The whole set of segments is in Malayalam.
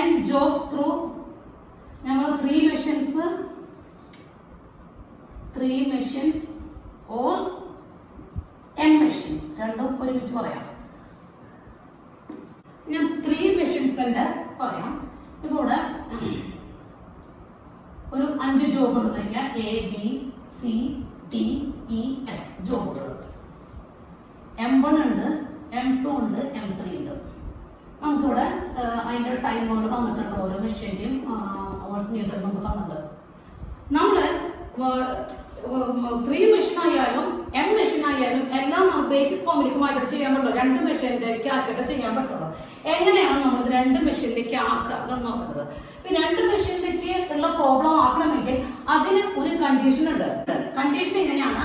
n jobs through നമ്മൾ 3 machines or m machines രണ്ടും ഒരുമിച്ച് പറയാം. ഞാൻ 3 machines പറയാം. ഇപ്പോൾ ഇവിടെ ഒരു 5 ജോബ് ഉണ്ടെന്ന് വെച്ചാൽ A B C D E F ജോബുകൾ. M1 ഉണ്ട്, M2 ഉണ്ട്, M3 ഉണ്ട്. നമുക്കിവിടെ അതിൻ്റെ ടൈമുകൾ തന്നിട്ടുണ്ട്, ഓരോ മെഷീൻ്റെയും അവേഴ്സ് നീട്ടിട്ട് നമുക്ക് തന്നിട്ടുണ്ട്. നമ്മൾ 3 മെഷീൻ ആയാലും M മെഷീൻ ആയാലും എല്ലാം നമ്മൾ ബേസിക് ഫോമിലേക്ക് മാറ്റിട്ട് ചെയ്യാൻ പറ്റുള്ളൂ. 2 മെഷീനിലേക്ക് ആക്കിയിട്ട് ചെയ്യാൻ പറ്റുള്ളൂ. എങ്ങനെയാണ് നമ്മൾ 2 മെഷീനിലേക്ക് ആക്കുക അതാണ് നോക്കേണ്ടത്. ഈ 2 മെഷീനിലേക്ക് ഉള്ള പ്രോബ്ലം ആക്കണമെങ്കിൽ അതിന് ഒരു കണ്ടീഷൻ ഉണ്ട്. കണ്ടീഷൻ എങ്ങനെയാണ്?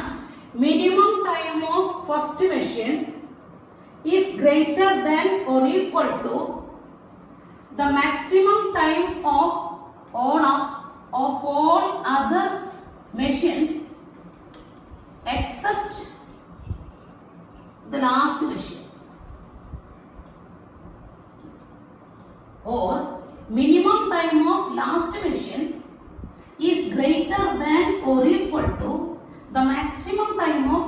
Minimum time of first machine is greater than or equal to the maximum time of all other machines except the last machine, or minimum time of last machine is greater than or equal to the maximum time of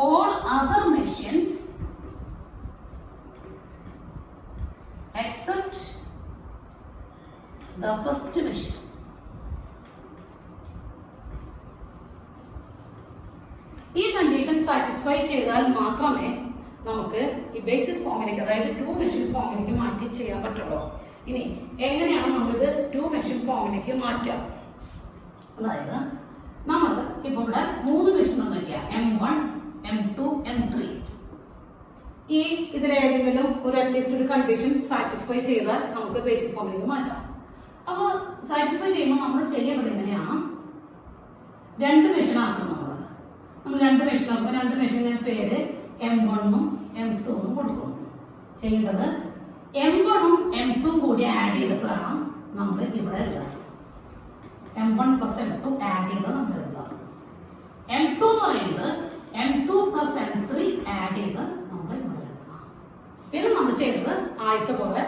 all other machines except the first machine. ഈ കണ്ടീഷൻ സാറ്റിസ്ഫൈ ചെയ്താൽ മാത്രമേ നമുക്ക് ഈ ബേസിക് ഫോമിലേക്ക്, അതായത് 2 മെഷീൻ ഫോമിലേക്ക് മാറ്റി ചെയ്യാൻ പറ്റുള്ളൂ. ഇനി എങ്ങനെയാണ് നമ്മളിത് 2 മെഷീൻ ഫോമിലേക്ക് മാറ്റുക? അതായത് നമ്മൾ ഇപ്പോൾ ഇവിടെ 3 മെഷീൻ നോക്കിയാൽ M1, M2, M3. ഈ ഇതിലേതെങ്കിലും ഒരു അറ്റ്ലീസ്റ്റ് ഒരു കണ്ടീഷൻ സാറ്റിസ്ഫൈ ചെയ്താൽ നമുക്ക് ബേസിക് ഫോമിലേക്ക് മാറ്റാം. അപ്പോൾ സാറ്റിസ്ഫൈ ചെയ്യുമ്പോൾ നമ്മൾ ചെയ്യേണ്ടത് എങ്ങനെയാണ്? 2 മെഷീൻ ആക്കണം. നമ്മൾ 2 മെഷീൻ ആക്കുമ്പോൾ 2 മെഷീൻ്റെ പേര് M1ഉം M2ഉം കൊടുക്കും. ചെയ്യേണ്ടത് M1ഉം M2ഉം കൂടി ആഡ് ചെയ്തപ്പോഴാണ് നമ്മൾ ഇവിടെ എഴുതാം. M1 plus M2 ആഡ് ചെയ്ത് നമ്മൾ എഴുതാം. M2 എന്ന് പറയുന്നത് M2 plus M3 ആഡ് ചെയ്ത് നമ്മൾ ഇവിടെ എഴുതാം. പിന്നെ നമ്മൾ ചെയ്തത് ആദ്യത്തെ പോലെ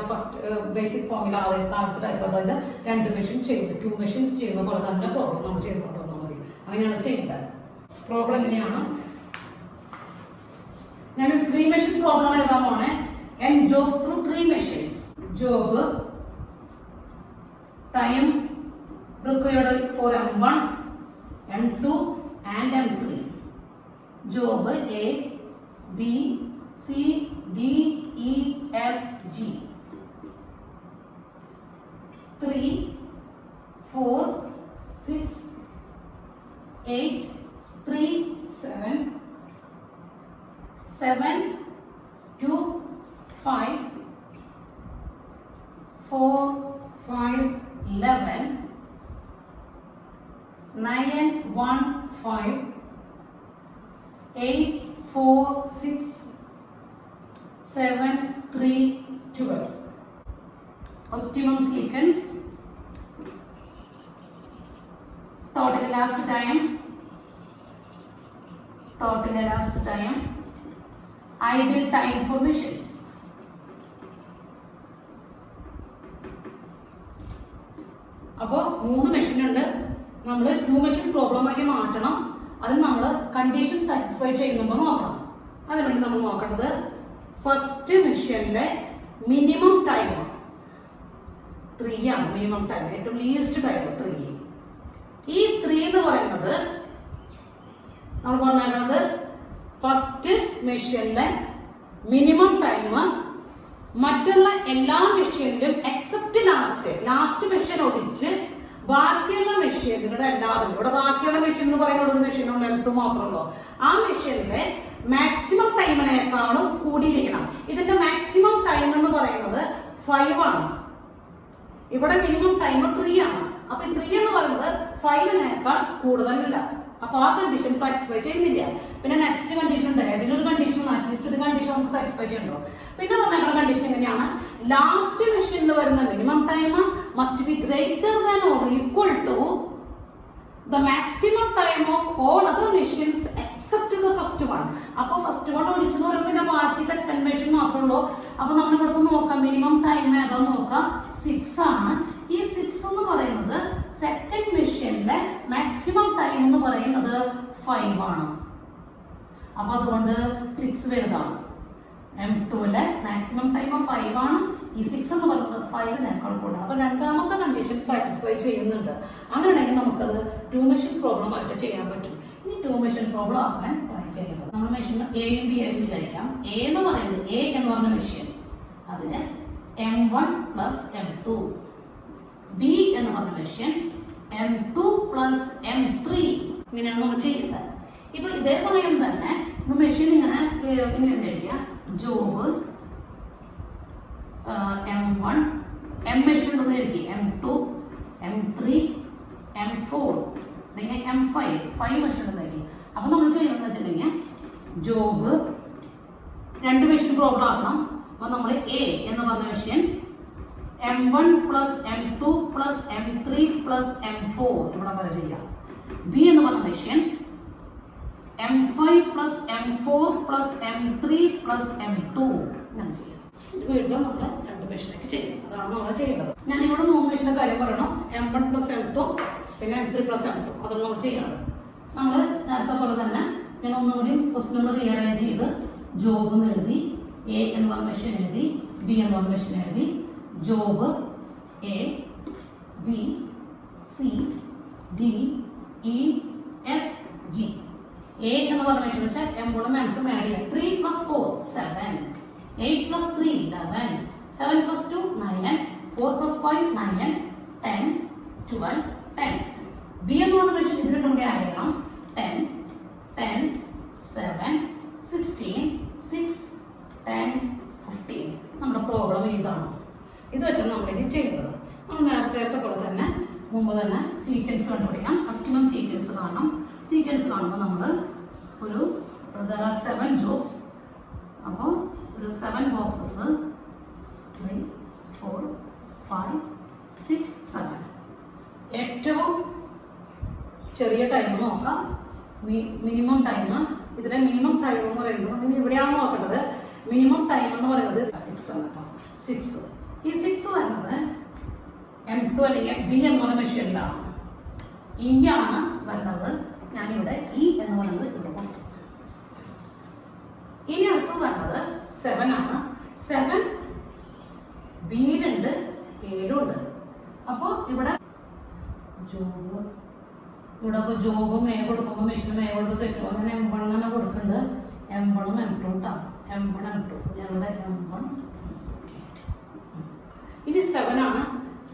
ഫസ്റ്റ് ബേസിക് ഫോമിൽ ആദ്യത്തെ ടൈപ്പ്, അതായത് 2 മെഷീൻ ചെയ്ത് 2 മെഷീൻസ് ചെയ്യുന്ന പോലെ തന്നെ പ്രോബ്ലം നമ്മൾ ചെയ്ത് കൊണ്ടുവന്നാൽ മതി. അങ്ങനെയാണ് ചെയ്യേണ്ടത്. പ്രോബ്ലം എങ്ങനെയാണ്? ഞാനൊരു 3 മെഷീൻ പ്രോബ്ലം എഴുതാൻ പോണേ. n jobs through 3 machines. Job time required for M1, M2 and M3. Job A, B, C, D, E, F, G. 3, 4, 6, 8, 3, 7, 7, 2, 5, 4, 5, 11, 9, 1, 5, 8, 4, 6, 7, 3, 12. Optimum sequence. Total elapsed time. Ideal time for machines. അപ്പോൾ 3 മെഷീൻ ഉണ്ട്. നമ്മൾ 2 മെഷീൻ പ്രോബ്ലം ആക്കി മാറ്റണം. അത് നമ്മൾ കണ്ടീഷൻ സാറ്റിസ്ഫൈ ചെയ്യുന്നുണ്ടോ നോക്കണം. അതിനുവേണ്ടി നമ്മൾ നോക്കേണ്ടത് ഫസ്റ്റ് മെഷീനിലെ മിനിമം ടൈം 3 ആണ്. മിനിമം ടൈം, ഏറ്റവും ലീസ്റ്റ് ടൈം 3. ഈ 3 എന്ന് പറയുന്നത് നമ്മൾ പറഞ്ഞത് ഫസ്റ്റ് മെഷീനിലെ മിനിമം ടൈം മറ്റുള്ള എല്ലാ മെഷീനിലും എക്സെപ്റ്റ് ലാസ്റ്റ് മെഷീൻ ഒഴിച്ച് ബാക്കിയുള്ള മെഷീനുകളുടെ എല്ലാതും, ഇവിടെ ബാക്കിയുള്ള മെഷീൻ എന്ന് പറയുന്നത് ഒരു മെഷീനുള്ള M2 മാത്രമല്ലോ, ആ മെഷീനിലെ മാക്സിമം ടൈമിനേക്കാളും കൂടിയിരിക്കണം. ഇതിന്റെ മാക്സിമം ടൈം എന്ന് പറയുന്നത് 5 ആണ്. ഇവിടെ മിനിമം ടൈം 3 ആണ്. അപ്പൊ 3 എന്ന് പറയുന്നത് 5നേക്കാൾ കൂടുതലല്ല. അപ്പൊ ആ കണ്ടീഷൻ സാറ്റിസ്ഫൈ ചെയ്യുന്നില്ല. പിന്നെ നെക്സ്റ്റ് കണ്ടീഷൻ ഉണ്ട്, ഏതെങ്കിലും കണ്ടീഷൻ അറ്റ്ലീസ്റ്റ് ഒരു കണ്ടീഷൻ നമുക്ക് സാറ്റിസ്ഫൈ ചെയ്യണ്ടോ. പിന്നെ പറഞ്ഞ കണ്ടീഷൻ എങ്ങനെയാണ്? ലാസ്റ്റ് മെഷീനിൽ വരുന്ന minimum time must be greater than or equal to the maximum time of all other machines except except the first one. അപ്പോൾ ഫസ്റ്റ് വൺ ഒഴിച്ചെന്ന് പറയുമ്പോൾ പിന്നെ ബാക്കി സെക്കൻഡ് മെഷീൻ മാത്രമേ ഉള്ളൂ. അപ്പോൾ നമ്മൾ ഇവിടുത്തെ നോക്കാം, മിനിമം ടൈം ഏതാന്ന് നോക്കാം, 6 ആണ്. ഈ 6 എന്ന് പറയുന്നത് സെക്കൻഡ് മെഷീനിലെ മാക്സിമം ടൈം എന്ന് പറയുന്നത് 5 ആണ്. അപ്പോൾ അതുകൊണ്ട് 6 വരുന്നതാണ്. M2ലെ മാക്സിമം ടൈം 5 ആണ്. ഈ 6 എന്ന് പറയുന്നത് 5-നേക്കാൾ കൂടുതലാണ്. അപ്പോൾ രണ്ടാമത്തെ കണ്ടീഷൻ സാറ്റിസ്ഫൈ ചെയ്യുന്നുണ്ട്. അങ്ങനെയാണെങ്കിൽ നമുക്കത് 2 മെഷീൻ പ്രോബ്ലം ആയിട്ട് ചെയ്യാൻ പറ്റും. ഇനി 2 മെഷീൻ പ്രോബ്ലം ആക്കാൻ ചെയ്യുന്നത് നമ്മൾ മെഷീൻ എയും ബി ആയിട്ട് വിചാരിക്കാം. എ എന്ന് പറയുന്നത് എ എന്ന് പറഞ്ഞ മെഷീൻ, അതിന് M1 പ്ലസ് M2. ബി എന്ന് പറഞ്ഞ മെഷീൻ M2 പ്ലസ് M3. ഇങ്ങനെയാണ് നമ്മൾ ചെയ്യുന്നത്. ഇപ്പൊ ഇതേ സമയം തന്നെ മെഷീൻ ഇങ്ങനെ വിചാരിക്കുക, ജോബ് M1, M മെഷീൻ ഉണ്ടെന്ന് വിചാരിക്കുക, M2, M3, M4 അല്ലെങ്കിൽ M5 മെഷീൻ ഉണ്ടെന്ന് വിചാരിക്കുക. അപ്പൊ നമ്മൾ ചെയ്യുന്നത് വെച്ചിട്ടുണ്ടെങ്കിൽ ജോബ് 2 മെഷീൻ പ്രോബ്ലം ആക്കണം. അപ്പൊ നമ്മൾ എ എന്ന് പറഞ്ഞ machine M1 plus M2 plus M3 plus M4 ഇവിടെ വരെ ചെയ്യാം. ബി എന്ന് പറഞ്ഞ machine M5 plus M4 plus M3 plus M2 ഇങ്ങനെ ചെയ്യാം. വീണ്ടും നമ്മൾ 2 മെഷീനൊക്കെ ചെയ്യും. അതാണ് നമ്മൾ ചെയ്യുന്നത്. ഞാനിവിടെ 3 മെഷീൻ്റെ കാര്യം പറയണം. M1 പ്ലസ് M2 പിന്നെ M3 പ്ലസ് M2 അതാണ് നമ്മൾ ചെയ്യണം. നമ്മൾ നേരത്തെ പോലെ തന്നെ ഞാൻ ഒന്നുകൂടി ക്വസ്റ്റ്യൻ ഒന്ന് റീഅറേഞ്ച് ചെയ്ത് ജോബ് എന്ന് എഴുതി, എ എന്ന് പറഞ്ഞ മെഷീൻ എഴുതി, ബി എന്ന് പറഞ്ഞ മെഷീൻ എഴുതി, job A B C D E F G. A എന്ന് പറഞ്ഞ മെഷീൻ വെച്ചാൽ M1 M2 ആഡ് ചെയ്യാം. 3 plus 4 7, 8 plus 3 11, 7 plus 2 9, 4 plus 5 9, 10 12 10. B എന്ന് പറഞ്ഞ മെഷീൻ ഇത് രണ്ടും കൂടി ആഡ് ചെയ്യണം. 10 10 7 16 6 10 15. നമ്മുടെ പ്രോബ്ലം ഇതാണ്. ഇത് വെച്ചാൽ നമ്മളിനി ചെയ്യുന്നത് നമ്മൾ നേരത്തെ പോലെ തന്നെ മുമ്പ് തന്നെ സീക്വൻസ് കണ്ടുപിടിക്കാം. ഒപ്റ്റിമം സീക്വൻസ് കാണണം. സീക്വൻസ് കാണുമ്പോൾ നമ്മൾ ഒരു there are 7 ജോബ്സ്. അപ്പോൾ ഒരു 7 ബോക്സസ് 3 4 5 6 7. ഏറ്റവും ചെറിയ ടൈം നോക്കാം, മിനിമം ടൈം. ഇതിലെ മിനിമം ടൈം എന്ന് പറയുന്നത് ഇനി ഇവിടെയാണ് നോക്കേണ്ടത്. മിനിമം ടൈം എന്ന് പറയുന്നത് 6 ആണ് കേട്ടോ. 6 ഈ 6 വരുന്നത് M2 അല്ലെങ്കിൽ ബി എന്ന് പറയുന്ന മെഷീനിലാണ്. ഇ ആണ് വരുന്നത്. ഞാനിവിടെ ഇ എന്ന് പറയുന്നത് ഇവിടെ കൊടുത്തു. ഇനി അടുത്തത് വരുന്നത് 7 ആണ്. 7 ബിയിലുണ്ട്, എയിലും ഉണ്ട്. അപ്പോൾ ഇവിടെ ജോബ് ഇപ്പോൾ ജോബും എ കൊടുക്കുമ്പോൾ മെഷീനും എ കൊടുത്ത് തെറ്റും. അങ്ങനെ M1 തന്നെ കൊടുക്കുന്നുണ്ട്. M1 M2 കേട്ടോ. M1 M2 ഞങ്ങളുടെ M1. ഇനി 7 ആണ്.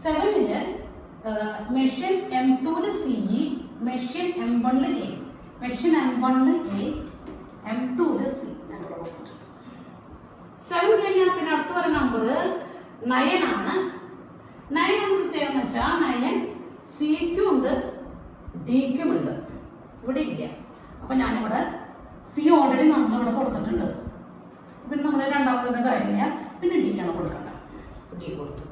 7-ല് മെഷീൻ M2-ല് CE, മെഷീൻ M1-ല് A, മെഷീൻ M1-ല് A, M2-ല് C. 7 കഴിഞ്ഞാൽ പിന്നെ അടുത്ത് വരുന്ന നമ്പർ 9 ആണ്. 9 എന്ന് പ്രത്യേകം എന്ന് വെച്ചാൽ 9 സിക്കും ഉണ്ട് ഡിക്കും ഉണ്ട്, ഇവിടെ ഇല്ല. അപ്പൊ ഞാനിവിടെ സി ഓൾറെഡി നമ്മളിവിടെ കൊടുത്തിട്ടുണ്ട്. പിന്നെ നമ്മൾ രണ്ടാമത്തെ കാര്യമില്ല, പിന്നെ ഡി ആണ് കൊടുക്കേണ്ടത്. ഡി കൊടുത്തു.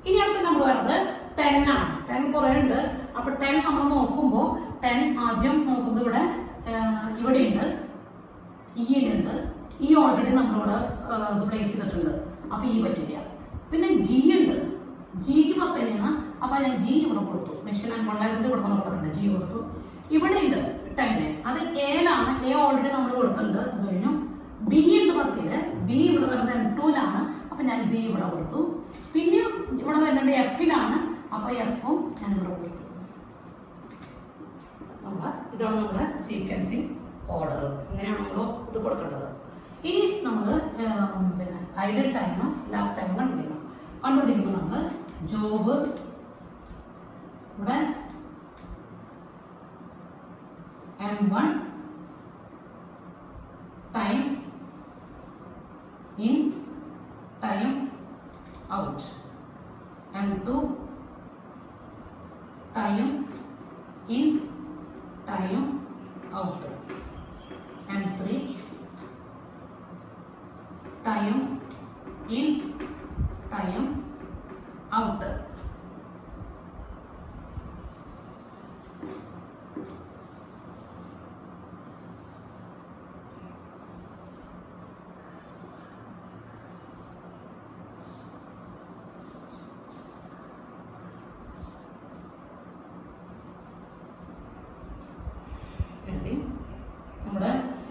ഇനി അടുത്ത നമ്പർ വരുന്നത് 10 ആണ്. 10 കുറേ ഉണ്ട്. അപ്പൊ 10 നമ്മൾ നോക്കുമ്പോൾ 10 ആദ്യം നോക്കുമ്പോൾ ഇവിടെ ഉണ്ട്, ഇയിലുണ്ട്. ഈ ഓൾറെഡി നമ്മളിവിടെ പ്ലേസ് ചെയ്തിട്ടുണ്ട്. അപ്പൊ ഈ പറ്റില്ല. പിന്നെ ജി ഉണ്ട്. ജിക്ക് 10 തന്നെയാണ്. അപ്പൊ ഞാൻ ജി ഇവിടെ കൊടുത്തു. മെഷീൻ M1 കൊടുക്കുന്ന കൊടുക്കണ്ട, ജി കൊടുത്തു. ഇവിടെ ഉണ്ട് 10. അത് എയിലാണ്. എ ഓൾറെഡി നമ്മൾ കൊടുത്തിട്ടുണ്ട്. അത് കഴിഞ്ഞു. ബി ഉണ്ട് 10-ല്. ബി ഇവിടെ വരുന്നത് M2-ലാണ്. അപ്പൊ ഞാൻ ബി ഇവിടെ കൊടുത്തു. പിന്നെ ഇവിടെ വരുന്നത് F-ലാണ്. അപ്പൊ എഫും ഞാൻ ഇവിടെ കൊടുത്തു. ഇതാണ് നമ്മുടെ സീക്വൻസിങ് ഓർഡർ. ഇങ്ങനെയാണ് നമ്മൾ ഇത് കൊടുക്കേണ്ടത്. ഇനി നമ്മൾ പിന്നെ ഐഡിയൽ ടൈം ലാസ്റ്റ് ടൈം കണ്ടുപിടിക്കണം. കണ്ടുപിടിക്കുമ്പോൾ നമ്മൾ ജോബ് ഇവിടെ M1 time in time out, M2 time in time out, M3 time in time out.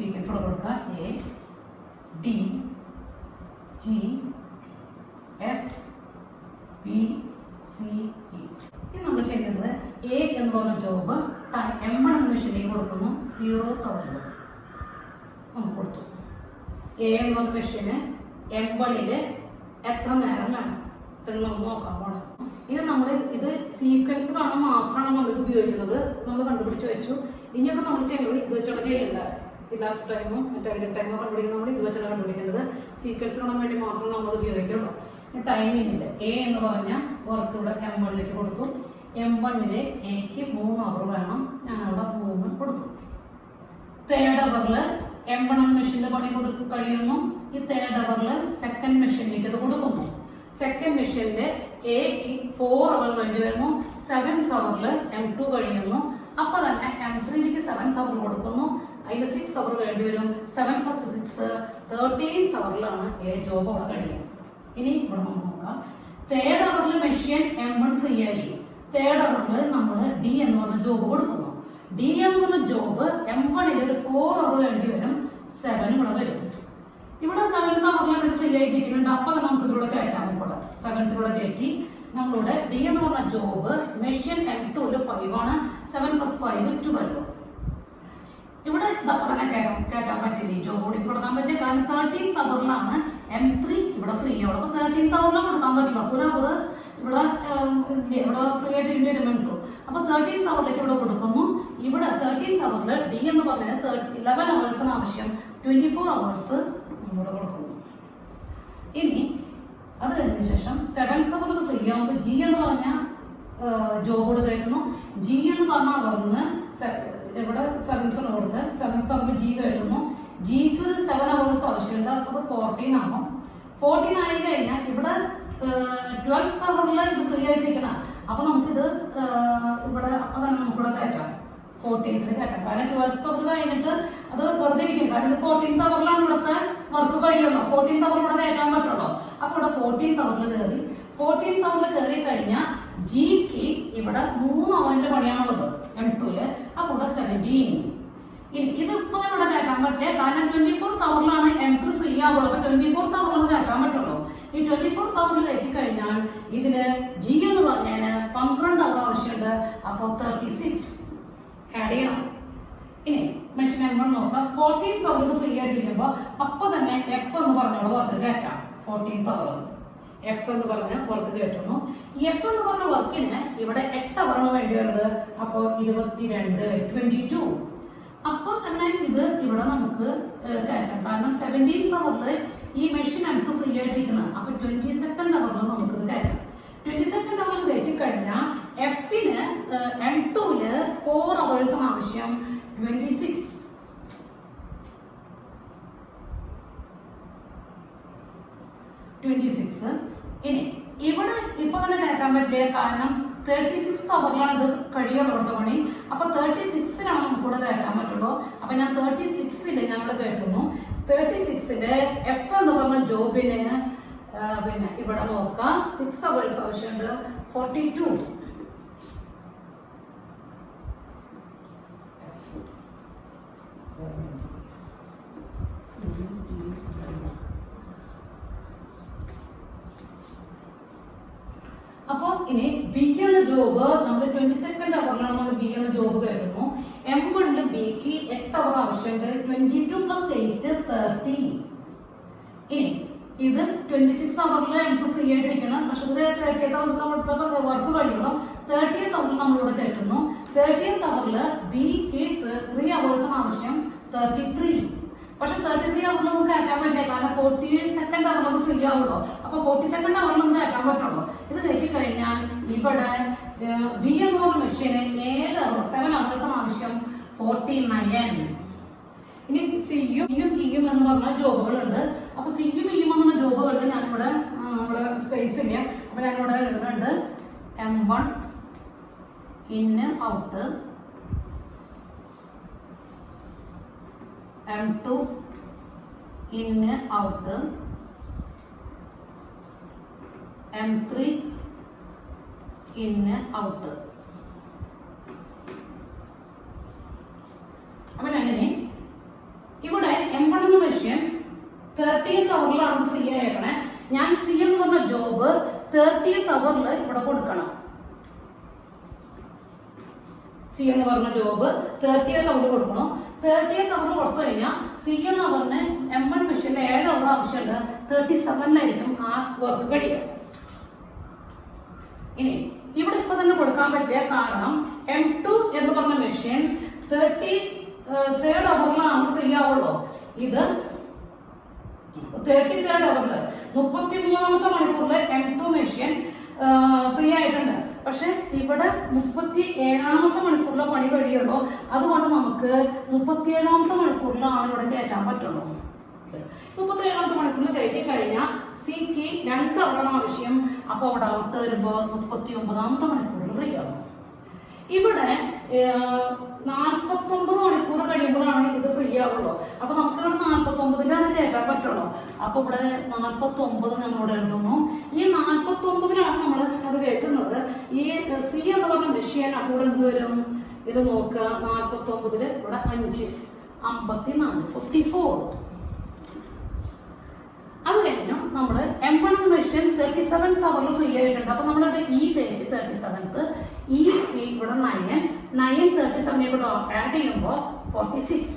Sequence ഇവിടെ കൊടുക്കുക. A D G F P C E. ഇനി നമ്മൾ ചെയ്യുന്നത് എ എന്ന് പറഞ്ഞ ജോബ് M1 എന്ന മെഷീനിലേക്ക് കൊടുക്കുന്നു. 0th അവറിൽ നമുക്ക് കൊടുത്തു. എ എന്ന് പറഞ്ഞ മെഷീന് M1 എത്ര നേരം വേണം ഇത്ര നമുക്ക് നോക്കാൻ പോകണം. ഇനി നമ്മൾ ഇത് സീക്വൻസ് കാണാൻ മാത്രമാണ് നമ്മൾ ഇത് ഉപയോഗിക്കുന്നത്. നമ്മൾ കണ്ടുപിടിച്ച് വെച്ചു. ഇനിയൊക്കെ നമ്മൾ ചെയ്യുന്നത് ഇത് വെച്ചാണ് ചെയ്യേണ്ട. ലാസ്റ്റ് ടൈമും മറ്റേ ടൈമോ കണ്ടുപിടിക്കുന്നത് നമ്മൾ ഇത് വെച്ചാണ് കണ്ടുപിടിക്കേണ്ടത്. സീക്വൻസ് കാണാൻ വേണ്ടി മാത്രം നമ്മൾ ഉപയോഗിക്കുള്ളൂ. ടൈമിങ്ങില്ല. എ എന്ന് പറഞ്ഞ വർക്ക് ഇവിടെ M1 കൊടുത്തു. M1 എക്ക് 3 അവർ വേണം. ഞാൻ അവിടെ 3 കൊടുത്തു. തേർഡ് അവറിൽ M1 എന്ന മെഷീൻ്റെ പണി കഴിയുന്നു. ഈ തേർഡ് അവറിൽ സെക്കൻഡ് മെഷീനിലേക്ക് അത് കൊടുക്കുന്നു. സെക്കൻഡ് മെഷീനിൽ എക്ക് 4 അവർ വേണ്ടി വരുന്നു. 7th അവറിൽ M2 കഴിയുന്നു. അപ്പോൾ തന്നെ M3ലേക്ക് 7th അവർ കൊടുക്കുന്നു. അതിൽ 6 അവർ വേണ്ടി വരും. 7 + 6 13th അവറിലാണ് ജോബ് അവിടെ കഴിയുന്നത്. ഇനി ഇവിടെ നമുക്ക് നോക്കാം. തേർഡ് അവറിൽ മെഷീൻ M1 ഫ്രീ ആയി. തേർഡ് അവറിൽ നമ്മൾ ഡി എന്ന് പറഞ്ഞ ജോബ് കൊടുക്കുന്നു. ഡി എന്ന് പറഞ്ഞ ജോബ് M1 ഒരു 4 അവർ വേണ്ടി വരും. 7 ഇവിടെ വരും. ഇവിടെ 7th അവറിൽ ഇത് ഫ്രീ ആയിട്ടിരിക്കുന്നുണ്ട്. അപ്പോൾ തന്നെ നമുക്ക് ഇതിലൂടെ കയറ്റാൻ ഇപ്പോൾ 7th ഇവിടെ കയറ്റി. നമ്മളിവിടെ ഡി എന്ന് പറഞ്ഞ ജോബ് മെഷീൻ M2 5 ആണ്. 7 + 5 12. ഇവിടെ ഇതപ്പം തന്നെ കയറ്റാൻ പറ്റില്ല. ഈ ജോബ് കൂടി കൊടുക്കാൻ പറ്റില്ല. കാരണം 13th അവറിലാണ് M3 ഇവിടെ ഫ്രീ ആവുള്ളൂ. അപ്പോൾ 13th അവറിൽ കൊടുക്കാൻ പറ്റില്ല. അപ്പോൾ ഒരു അവർ ഇവിടെ ഫ്രീ ആയിട്ട് ഇന്ത്യ മിനിറ്റ്. അപ്പോൾ 13th അവറിലേക്ക് ഇവിടെ കൊടുക്കുന്നു. ഇവിടെ 13th അവറിൽ ഡി എന്ന് പറഞ്ഞാൽ 11 അവേഴ്സിന് ആവശ്യം 24 അവേഴ്സ് ഇവിടെ കൊടുക്കുന്നു. ഇനി അത് കഴിഞ്ഞ ശേഷം 7th അവറിൽ ഫ്രീ ആകുമ്പോൾ ജി എന്ന് പറഞ്ഞ ജോബ് കൂടെ കയറ്റുന്നു. ജി എന്ന് പറഞ്ഞ അവറിന് ഇവിടെ 7th കൊടുത്ത് 7th അവറിൽ ജി കയറ്റുന്നു. ജിക്ക് ഒരു 7 അവേഴ്സ് ആവശ്യമുണ്ട്. അപ്പോൾ 14 ആകും. 14 ആയി കഴിഞ്ഞാൽ ഇവിടെ 12th അവറിൽ ഇത് ഫ്രീ ആയിട്ടിരിക്കണം. അപ്പോൾ നമുക്കിത് ഇവിടെ അപ്പോൾ തന്നെ നമുക്കിവിടെ കയറ്റാം. 14th കയറ്റാം. കാരണം 12th അവർ കഴിഞ്ഞിട്ട് അത് വെറുതെ ഇരിക്കും. കാരണം ഇത് 14th അവറിലാണ് ഇവിടുത്തെ വർക്ക് കഴിയുള്ളൂ. 14th അവർ ഇവിടെ കയറ്റാൻ പറ്റുള്ളൂ. അപ്പോൾ ഇവിടെ 14th അവറിൽ കയറി. 14th അവറിൽ കയറി കഴിഞ്ഞാൽ ജിക്ക് ഇവിടെ 3 അവറിന്റെ പണിയാണുള്ളത് M2. അപ്പോൾ ഇവിടെ 17. ഇനി ഇതിപ്പോൾ ഇവിടെ കയറ്റാൻ പറ്റില്ല. കാരണം 24th അവറിലാണ് M3 ഫ്രീ ആവുള്ളൂ. അപ്പോൾ 24th അവറിൽ കയറ്റാൻ പറ്റുള്ളൂ. ഈ 24th അവറിൽ കയറ്റി കഴിഞ്ഞാൽ ഇതില് ജി എന്ന് പറഞ്ഞാൽ 12 അവർ ആവശ്യമുണ്ട്. അപ്പോൾ 36 ആഡ് ചെയ്യണം. ഇനി മെഷീൻ M1 നോക്കാം. 14th അവറിൽ ഫ്രീ ആയിട്ടിരിക്കുമ്പോൾ അപ്പോൾ തന്നെ എഫ് എന്ന് പറഞ്ഞോളൂ വർക്ക് കയറ്റാം. 14th അവർ എഫ് എന്ന് പറഞ്ഞ വർക്ക് കയറ്റുന്നു. ഈ എഫ് എന്ന് പറഞ്ഞ വർക്കിന് ഇവിടെ 8 അവറാണ് വേണ്ടി വരുന്നത്. അപ്പോൾ 22 22. അപ്പോൾ തന്നെ ഇത് ഇവിടെ നമുക്ക് കയറ്റാം. കാരണം 17th അവറിൽ ഈ മെഷീൻ M2 ഫ്രീ ആയിട്ടിരിക്കുന്നത്. അപ്പോൾ 22nd അവറിൽ നമുക്കിത് കയറ്റാം. 22nd അവറിൽ കയറ്റി കഴിഞ്ഞാൽ എഫിന് M2 4 അവേഴ്സാണ് ആവശ്യം. 26. ഇനി ഇവിടെ ഇപ്പൊ തന്നെ കയറ്റാൻ പറ്റില്ല. കാരണം 36th അവറിലാണ് ഇത് കഴിയുള്ളൂ ഇവിടുത്തെ പണി. അപ്പൊ 36ലാണ് നമുക്കിവിടെ കയറ്റാൻ പറ്റുള്ളൂ. അപ്പൊ ഞാൻ 36ൽ ഞങ്ങൾ കയറ്റുന്നു. 36ല് എഫ് എന്ന് പറഞ്ഞ ജോബിന് പിന്നെ ഇവിടെ നോക്കാം 6 അവേഴ്സ് ആവശ്യമുണ്ട്. 42. അപ്പോൾ ഇനി ബി എന്ന ജോബ് നമ്മൾ 22nd അവറിലാണ് നമ്മൾ ബി എന്ന ജോബ് കയറ്റുന്നു. M1 ബിക്ക് 8 അവർ ആവശ്യമുണ്ട്. 22 + 8 30. ഇനി ഇത് 26 അവറിൽ M2 ഫ്രീ ആയിട്ടിരിക്കണം. പക്ഷെ ഇത് 30th അവറിൽ നമ്മൾ വർക്ക് കഴിയുള്ളൂ. 30th അവറിൽ നമ്മളിവിടെ കയറ്റുന്നു. 30th അവറിൽ ബിക്ക് 3 അവേഴ്സാണ് ആവശ്യം. 33. പക്ഷെ 33 അവറിൽ നമുക്ക് കയറ്റാൻ പറ്റില്ല. കാരണം 42nd അവറിൽ അത് ഫ്രീ ആവുള്ളൂ. അപ്പോൾ 42nd അവറിൽ നമുക്ക് കയറ്റാൻ പറ്റുള്ളൂ. ഇത് കയറ്റി കഴിഞ്ഞാൽ ഇവിടെ ബി എന്ന് പറഞ്ഞ മെഷീന് 7 അവേഴ്സാണ് ആവശ്യം. 49. ഇനി സിയും ഇയും എന്ന് പറഞ്ഞ ജോബുകളുണ്ട്. അപ്പോൾ സിയും ഇയും എന്ന ജോബുകളിൽ ഞാനിവിടെ ഇവിടെ സ്പേസ് ഇല്ല. അപ്പോൾ ഞാനിവിടെ എഴുതുന്നുണ്ട് M1 ഇന്ന് ഔട്ട്, M2 ഇന്ന് ഔട്ട്, M3 ഇന്ന് ഔട്ട്. അപ്പൊ ഞാനിനി ഇവിടെ 30th അവറിലാണ് ഫ്രീ ആയേക്കണേ. ഞാൻ സി എന്ന് പറഞ്ഞ ജോബ് 30th അവറിൽ ഇവിടെ കൊടുക്കണം. സി എന്ന് പറഞ്ഞ ജോബ് 30th അവറിൽ കൊടുക്കണം. 30th അവറിൽ കൊടുത്തു കഴിഞ്ഞാൽ സി എന്ന് പറഞ്ഞ M1 മെഷീനിൽ 7 അവർ ആവശ്യമുണ്ട്. 37 ആ വർക്ക് കഴിയുക. ഇനി ഇവിടെ ഇപ്പൊ തന്നെ കൊടുക്കാൻ പറ്റിയ കാരണം M2 എന്ന് പറഞ്ഞ മെഷീൻ 33rd അവറിലാണ് ഫ്രീ ആവുള്ളൂ. ഇത് 33rd അവറിൽ 33ാമത്തെ മണിക്കൂറിൽ M2 മെഷീൻ ഫ്രീ ആയിട്ടുണ്ട്. പക്ഷെ ഇവിടെ 37ാമത്തെ മണിക്കൂറിലെ പണി കഴിയുള്ളൂ. അതുകൊണ്ട് നമുക്ക് 37ാമത്തെ മണിക്കൂറിലാണ് ഇവിടെ കയറ്റാൻ പറ്റുള്ളൂ. 37ാമത്തെ മണിക്കൂറിൽ കയറ്റി കഴിഞ്ഞാൽ സിക്ക് 2 അവറാണ് ആവശ്യം. അപ്പൊ അവിടെ ഔട്ട് വരുമ്പോൾ 39ാമത്തെ മണിക്കൂറിൽ ഫ്രീ ആവും. ഇവിടെ 49 മണിക്കൂർ കഴിയുമ്പോഴാണ് ഇത് ഫ്രീ ആവുള്ളൂ. അപ്പൊ നമുക്ക് ഇവിടെ 49ലാണ് കയറ്റാൻ പറ്റുള്ളൂ. അപ്പൊ ഇവിടെ 49 നമ്മളിവിടെ എഴുതുന്നു. ഈ 49ലാണ് നമ്മൾ അത് കയറ്റുന്നത്. ഈ സി എന്ന് പറഞ്ഞ മെഷീൻ അതുകൂടെ എന്ത് വരും? ഇത് നോക്കുക, 49 ഇവിടെ 5 54 54. അത് കഴിഞ്ഞു നമ്മൾ M1 മെഷീൻ 37th അവറിൽ ഫ്രീ ആയിട്ടുണ്ട്. അപ്പൊ നമ്മളുടെ ഈ കയറ്റി 37th, ഈ ഇവിടെ 9 37 കൂടെ ആഡ് ചെയ്യുമ്പോൾ 46.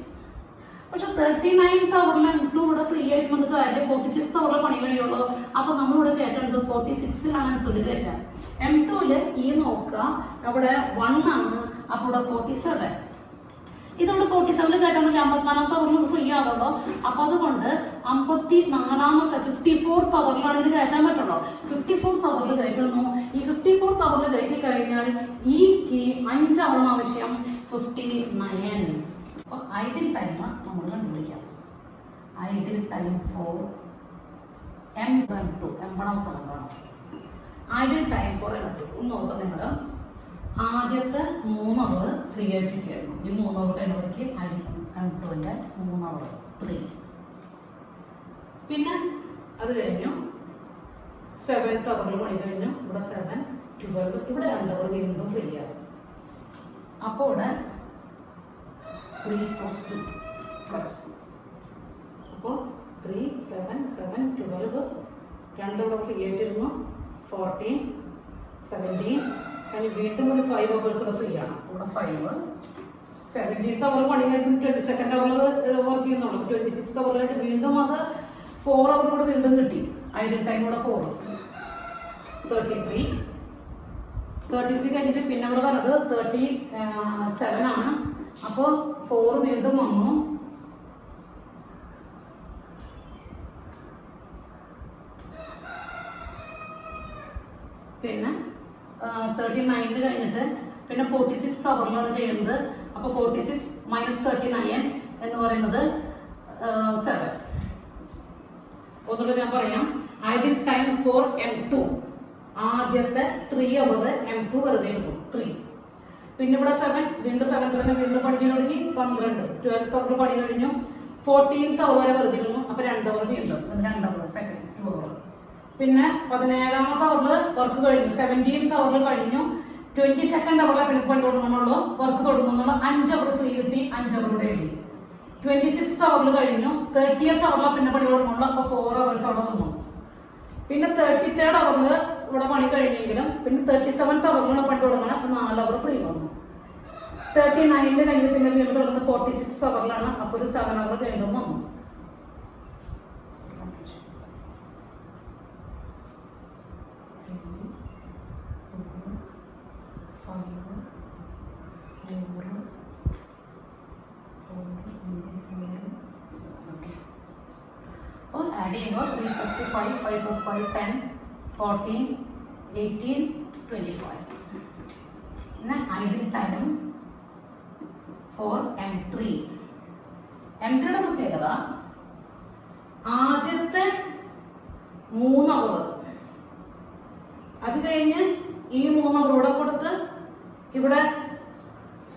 പക്ഷെ 39th അവറിൽ ഇവിടെ ഫ്രീ ആയിട്ടുള്ളത് കാര്യം 46th അവറിൽ പണി കഴിയുള്ളൂ. അപ്പൊ നമ്മളിവിടെ കയറ്റേണ്ടത് 46ലാണ് M2 കയറ്റാൻ. M2 ഈ നോക്കുക, അവിടെ 1 ആണ്. അപ്പൊ ഇവിടെ 47. ഇതോടെ 47 കയറ്റുമ്പോൾ 54ാമത്തെ അവറിൽ ഫ്രീ ആവുള്ളൂ. അപ്പൊ അതുകൊണ്ട് 54ാമത്തെ 54th അവറിലാണ് ഇത് കയറ്റാൻ പറ്റുള്ളൂ. 54th അവറിൽ കയറ്റുന്നു. ഈ 54th അവറിൽ കയറ്റി കഴിഞ്ഞാൽ ഈ 5 അവറാണ് ആവശ്യം, 59. അപ്പൊ ഐഡിൽ ടൈം നമ്മൾ കണ്ടുപിടിക്കാം. Idle time for M2 M1 സമയമാണ്. ഐഡിൽ ടൈം ഫോർ M2 ഒന്ന് നോക്കാം. നിങ്ങൾ ആദ്യത്തെ 3 അവർ ഫ്രീ ആയിട്ടിരിക്കുകയായിരുന്നു. ഈ 3 അവർ ഇടയ്ക്ക് M2ന്റെ 3 അവർ 3. പിന്നെ അത് കഴിഞ്ഞു 7th അവറിൽ പണി കഴിഞ്ഞു. ഇവിടെ 7 12 ഇവിടെ 2 അവർ വീണ്ടും ഫ്രീ ആവും. അപ്പോൾ ഇവിടെ 3 + 2 പ്ലസ്, അപ്പോൾ 3 7 7 12 2 ഇവിടെ ഫ്രീ ആയിട്ടിരുന്നു. 14 17 അതിന് വീണ്ടും ഒരു 5 അവേഴ്സ് ഇവിടെ ഫ്രീ ആണ്. ഇവിടെ 5 17th അവർ പണി കഴിഞ്ഞു. 22nd അവറിൽ വർക്ക് ചെയ്യുന്നുള്ളൂ. 26th അവറിലായിട്ട് വീണ്ടും അത് 4 അവർ കൂടെ വീണ്ടും കിട്ടി. ഐഡിൽ ടൈം കൂടെ 4 33 കഴിഞ്ഞിട്ട് പിന്നെ അവിടെ പറഞ്ഞത് 37 ആണ്. അപ്പോൾ 4 വീണ്ടും വന്നു. പിന്നെ 39 കഴിഞ്ഞിട്ട് പിന്നെ 46th അവറിലാണ് ചെയ്യുന്നത്. അപ്പോൾ 46 - 39 എന്ന് പറയുന്നത് 7. ഒന്നുകൂടെ ഞാൻ പറയാം. ഐഡിൽ ടൈം ഫോർ M2 ആദ്യത്തെ 3 അവർ M2 വെറുതെ എടുക്കും 3. പിന്നെ ഇവിടെ 7 വീണ്ടും 7th തന്നെ വീണ്ടും പണി ചെയ്ത് തുടങ്ങി. 12 12th അവർ പണി കഴിഞ്ഞു. 14th അവർ വരെ വെറുതെ ഇരുന്നു. അപ്പൊ 2 അവർ വീണ്ടും 2 അവർ സെക്കൻഡ് 2 അവർ. പിന്നെ 17ാമത്തെ അവറിൽ വർക്ക് കഴിഞ്ഞു. 17th അവറിൽ കഴിഞ്ഞു. 22nd അവറിൽ പിന്നെ പണി തുടങ്ങുന്നുള്ളൂ, വർക്ക് തുടങ്ങുന്നുള്ള 5 അവർ ഫ്രീ കിട്ടി. 5 അവരുടെ എഴുതി. 26th അവറിൽ കഴിഞ്ഞു. 30th അവറിൽ പിന്നെ പണി തുടങ്ങുള്ളൂ. അപ്പൊ 4 അവേഴ്സ് അവിടെ വന്നു. പിന്നെ 33rd അവറിൽ ഇവിടെ പണി കഴിഞ്ഞെങ്കിലും പിന്നെ 37th അവറിലുള്ള പണി തുടങ്ങണം. അപ്പൊ 4 അവർ ഫ്രീ വന്നു. 39 കഴിഞ്ഞ് പിന്നെ വീണ്ടും തുടങ്ങുന്നത് 46 അവറിലാണ്. അപ്പൊ ഒരു 7 അവർ വീണ്ടും വന്നു. Add 3 + 2 5 5 + 5 10 14 18 25. Now idle time for M3. M3യുടെ പ്രത്യേകത ആദ്യത്തെ 3 അവർ, അത് കഴിഞ്ഞ് ഈ 3 അവർ ഇവിടെ കൊടുത്ത് ഇവിടെ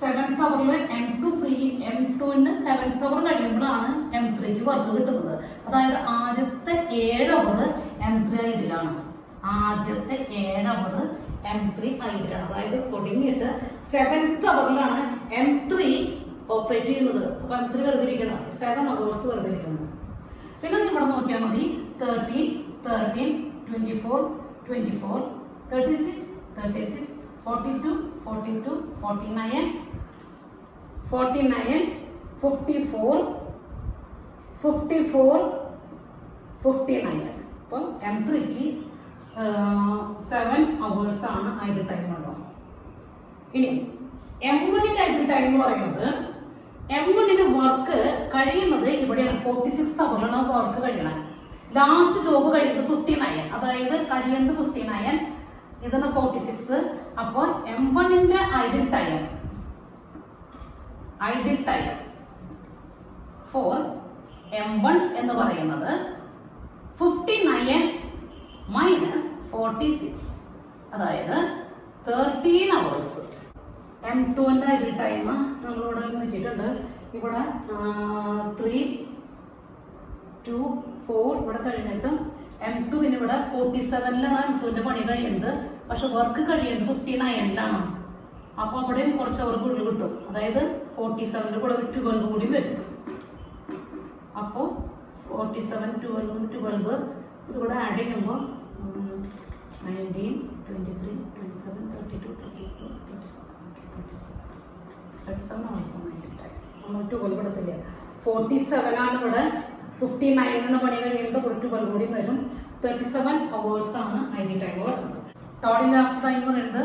7th അവറിൽ M2 ഫ്രീ. M2ന് 7th അവർ കഴിയുമ്പോഴാണ് M3ക്ക് വർക്ക് കിട്ടുന്നത്. അതായത് ആദ്യത്തെ 7 അവർ M3 ഐഡിലാണ്. ആദ്യത്തെ 7 അവർ M3 ഐഡിലാണ്. അതായത് തുടങ്ങിയിട്ട് 7th അവറിലാണ് M3 ഓപ്പറേറ്റ് ചെയ്യുന്നത്. അപ്പൊ M3 വെറുതെ ഇരിക്കണം. 7 അവേഴ്സ് വെറുതെ ഇരിക്കുന്നു. പിന്നെ ഇവിടെ നോക്കിയാൽ മതി 13, 13, 24, 24, 36, 36, 42, 42, 49, 49, 54, 54, 59. അപ്പം M3ക്ക് 7 hours ആണ് ഐഡിൽ ടൈം ഉള്ളത്. ഇനി M1ന്റെ ഐഡിൽ ടൈം എന്ന് പറയുന്നത് M1ന്റെ വർക്ക് കഴിയുന്നത് ഇവിടെയാണ് 46 ഹവറിലാണ് വർക്ക് കഴിയണം. ലാസ്റ്റ് ജോബ് കഴിയുന്നത് 59, അതായത് കഴിയുന്നത് 59, ഇതാണ് 46. അപ്പോൾ M1ന്റെ ഐഡിൽ ടൈം ഫോർ M1 എന്ന് പറയുന്നത് 59 മൈനസ് 46, അതായത് 13 hours. M2ന്റെ ഐഡിൽ ടൈം നമ്മളിവിടെ വെച്ചിട്ടുണ്ട്. ഇവിടെ 3, 2, 4 ഇവിടെ കഴിഞ്ഞിട്ട് M2 പിന്നെ ഇവിടെ 47ലാണ് M2ന്റെ പണി കഴിയുന്നത്. പക്ഷെ വർക്ക് കഴിയുന്നത് 59ലാണ്. അപ്പോൾ അവിടെയും കുറച്ച് അവർക്ക് ഉള്ളിൽ കിട്ടും. അതായത് 47ന്റെ കൂടെ 12 കൂടി വരും. അപ്പോൾ 47, 12 ഇതിവിടെ ആഡ് ചെയ്യുമ്പോൾ 19, 23, 27, 32, 34, 37 hours നമ്മൾ 12 കൊടുത്തില്ല. 47 ആണ് ഇവിടെ, 59 പണി കഴിയുമ്പോൾ ഒരു 12 കൂടി വരും. 37 hours ആണ് ഐഡി ടൈം വരുന്നത്. ടോട്ടൽ ലാസ്റ്റ് ടൈം പറയുന്നത്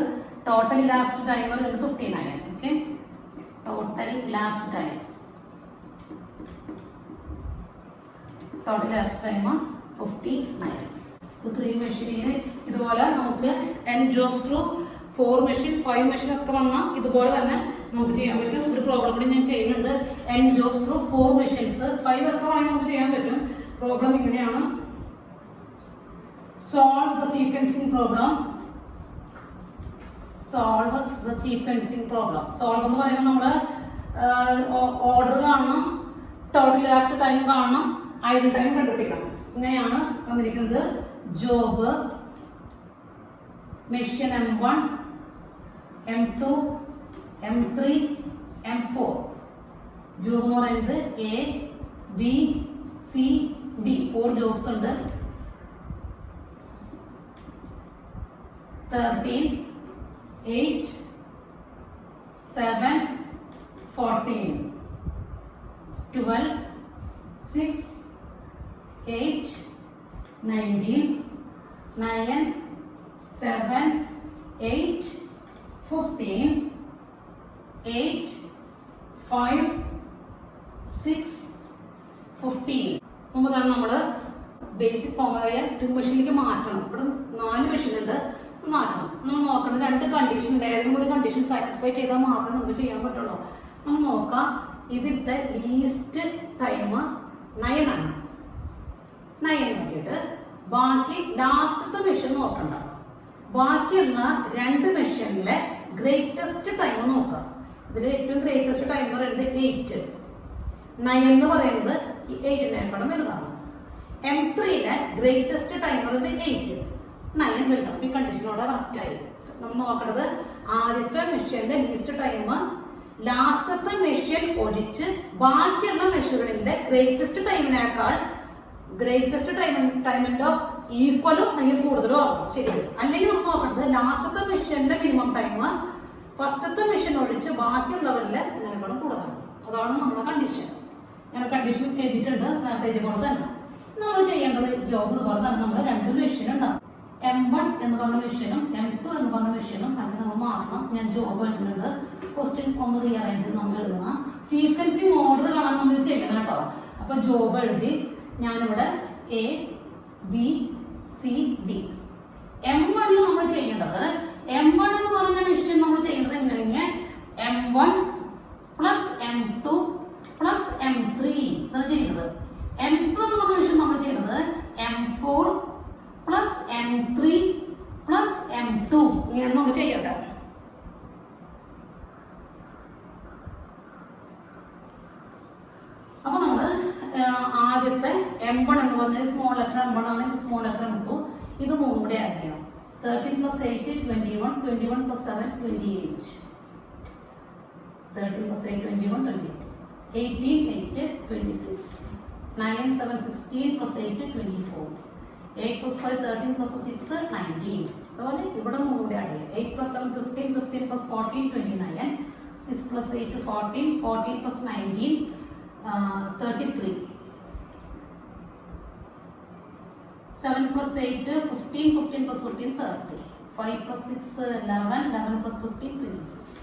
59. Okay, total last time 59. 3 മെഷീനിന് ഇതുപോലെ നമുക്ക് n jobs through 4 machine 5 machine ഒക്കെ വന്നാൽ ഇതുപോലെ തന്നെ നമുക്ക് ചെയ്യാൻ പറ്റും. ഒരു പ്രോബ്ലം കൂടി ഞാൻ ചെയ്യുന്നുണ്ട്. n jobs through 4 മെഷീൻസ് 5 ഒക്കെ വേണമെങ്കിൽ നമുക്ക് ചെയ്യാൻ പറ്റും. പ്രോബ്ലം ഇങ്ങനെയാണ്. Solve the sequencing problem. Solve എന്ന് പറയുമ്പോൾ നമ്മൾ ഓർഡർ കാണണം, ടോട്ടൽ ലാസ്റ്റ് ടൈം കാണണം, ഐഡിൽ ടൈം കണ്ടുപിടിക്കണം. ഇങ്ങനെയാണ് വന്നിരിക്കുന്നത്. Job machine M1, M2, M3, M4. Job എന്ന് പറയുന്നത് A, B, C, D 4 jobs ഉണ്ട്. 13, 8, 7, 14, 12, 6, 8, 19, 9, 7, 8, 15, 8, 5, 6, 15. മുമ്പതാണ് നമ്മൾ ബേസിക് ഫോമുലായ 2 മെഷീനിലേക്ക് മാറ്റണം. ഇവിടെ 4 മെഷീൻ ഉണ്ട്, മാറ്റണം. നമ്മൾ നോക്കണം 2 കണ്ടീഷൻ ഉണ്ട്. ഏതെങ്കിലും ഒരു കണ്ടീഷൻ സാറ്റിസ്ഫൈ ചെയ്താൽ മാത്രമേ നമുക്ക് ചെയ്യാൻ പറ്റുള്ളൂ. നമ്മൾ നോക്കാം. ഇതിലത്തെ ലീസ്റ്റ് ടൈം 9 ആണ്. 9 നോക്കിയിട്ട് ബാക്കി ലാസ്റ്റത്തെ മെഷീൻ നോക്കണ്ട. ബാക്കിയുള്ള 2 മെഷീനിലെ ഗ്രേറ്റസ്റ്റ് ടൈം നോക്കാം. ഇതിൽ ഏറ്റവും ഗ്രേറ്റസ്റ്റ് ടൈം എന്ന് പറയുന്നത് 8. 9 എന്ന് പറയുന്നത് 8നേക്കാളും വലുതാണ്. M3യിലെ ഗ്രേറ്റസ്റ്റ് ടൈം പറയുന്നത് 8, 9 വലുതാണ്. ഈ കണ്ടീഷനോടെ കറക്റ്റ് ആയി. നമ്മൾ നോക്കേണ്ടത് ആദ്യത്തെ മെഷീന്റെ ലീസ്റ്റ് ടൈം ലാസ്റ്റത്തെ മെഷീൻ ഒഴിച്ച് ബാക്കിയുള്ള മെഷീനുകളിലെ ഗ്രേറ്റസ്റ്റ് ടൈമിന്റെ ഈക്വലോ അല്ലെങ്കിൽ കൂടുതലോ ആകും. ശരി. അല്ലെങ്കിൽ നമ്മൾ നോക്കേണ്ടത് ലാസ്റ്റത്തെ മെഷീന്റെ മിനിമം ടൈം ഫസ്റ്റത്തെ മെഷീൻ ഒഴിച്ച് ബാക്കിയുള്ളവരിലെ ഇതിനേക്കാളും കൂടുതലാണ്. അതാണ് നമ്മുടെ കണ്ടീഷൻ. ഞാൻ കണ്ടീഷൻ എഴുതിയിട്ടുണ്ട്. നേരത്തെ എഴുതിയ പോലെ തന്നെ നമ്മൾ ചെയ്യേണ്ടത് ജോബ് എന്ന് പറഞ്ഞാൽ നമ്മൾ 2 മെഷീൻ ഉണ്ടാകും. M1 എന്ന് പറഞ്ഞ മെഷീനും M2 എന്ന് പറഞ്ഞ മെഷീനും അത് നമ്മൾ മാറണം. ഞാൻ ജോബ് എഴുതുന്നുണ്ട്. ക്വസ്റ്റ്യൻ ഒന്ന് റീഅറേഞ്ച് ചെയ്ത് നമ്മൾ എഴുതണം. സീക്വൻസിങ് ഓർഡർ കാണാൻ നമ്മൾ ചെയ്യണം കേട്ടോ. അപ്പൊ ജോബ് എഴുതി ഞാനിവിടെ A, B, C, D. M1 നമ്മൾ ചെയ്യേണ്ടത് M1 എന്ന് പറഞ്ഞ മെഷീൻ നമ്മൾ ചെയ്യേണ്ടത് എങ്ങനെയാണെങ്കിൽ M1 plus M2 plus M3 അത് ചെയ്യുന്നത്. M2 എന്ന് പറഞ്ഞ മെഷീൻ നമ്മൾ ചെയ്യുന്നത് M4 plus M3 plus M2 ഇങ്ങനെയാണ് നമ്മൾ ചെയ്യേണ്ടത്. അപ്പൊ നമ്മള് ആദ്യത്തെ M1 എന്ന് പറഞ്ഞാൽ സ്മോൾ ലെറ്റർ M1 ആണ്, സ്മോൾ ലെറ്റർ M2. ഇത് 3 കൂടെ ആഡ് ചെയ്യണം. 13 plus 8 21, 21 plus 7 28. 13 plus 8 21, 28. 18, 8 26. 9, 7, 16 plus 8, 24. 8 plus 5, 13 plus 6, 19. അതുപോലെ ഇവിടെ കൂടി ആഡ് ചെയ്യാം. 8 plus 7, 15, 15 plus 14, 29. 6 plus 8, 14, 14 plus 19, 33. 7 plus 8, 15, 15 plus 14, 30. 5 plus 6, 11, 11 plus 15, 26.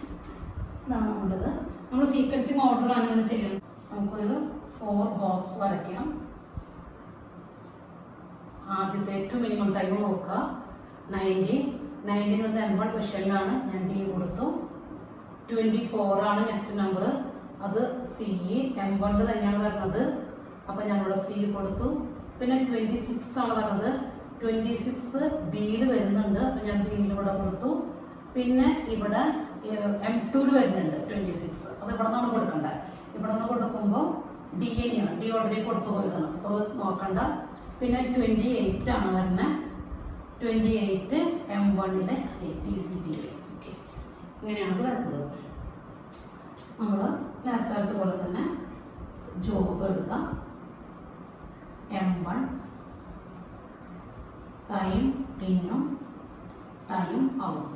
ഇതാണ് നമ്മുടേത്. നമ്മൾ സീക്വൻസിങ് ഓർഡർ ആണ് ഇങ്ങനെ ചെയ്യുന്നത്. നമുക്കൊരു 4 ബോക്സ് വരയ്ക്കാം. ആദ്യത്തെ ഏറ്റവും മിനിമം ടൈം നോക്കുക. 19 വന്ന് M1 മെഷീനിലാണ് ഞാൻ D കൊടുത്തു. 24 ആണ് നെക്സ്റ്റ് നമ്പർ, അത് CE M1 തന്നെയാണ് വരുന്നത്. അപ്പം ഞാനിവിടെ C കൊടുത്തു. പിന്നെ 26 ആണ് വരുന്നത്. 26 Bയിൽ വരുന്നുണ്ട്, അപ്പം ഞാൻ Bയിൽ ഇവിടെ കൊടുത്തു. പിന്നെ ഇവിടെ M2 വരുന്നുണ്ട് 26, അത് ഇവിടെ നിന്നാണ് കൊടുക്കേണ്ടത്. ഇവിടെ നിന്ന് കൊടുക്കുമ്പോൾ D തന്നെയാണ്, D ഓൾറെഡി കൊടുത്തു പോയതാണ്, അപ്പോൾ അത് നോക്കണ്ട. പിന്നെ 28 ആണ് വരുന്നത്. 28 M1-ലെ TCB. ഓക്കെ, ഇങ്ങനെയാണ് വരുന്നത്. നമ്മൾ നേരത്തെ പോലെ തന്നെ ജോബ് എടുക്കുക. M1 ടൈം ഇന്നും ടൈം ഔട്ടും.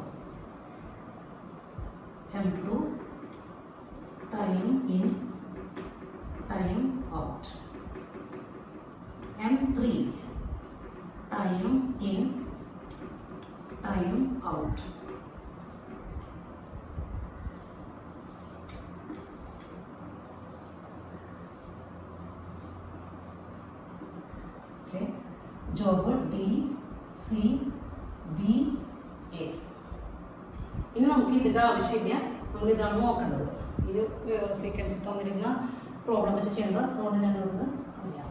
M2 time in time out. M3 time in time out. Job D, C, B, A. ഇനി നമുക്ക് ഇതിൻ്റെ ആവശ്യമില്ല, നമ്മൾ ഇതാണ് നോക്കേണ്ടത്. ഈ സീക്വൻസ് തന്നിരുന്ന പ്രോബ്ലം വെച്ച് ചെയ്യേണ്ടത്, അതുകൊണ്ട് ഞാനത് അറിയാം.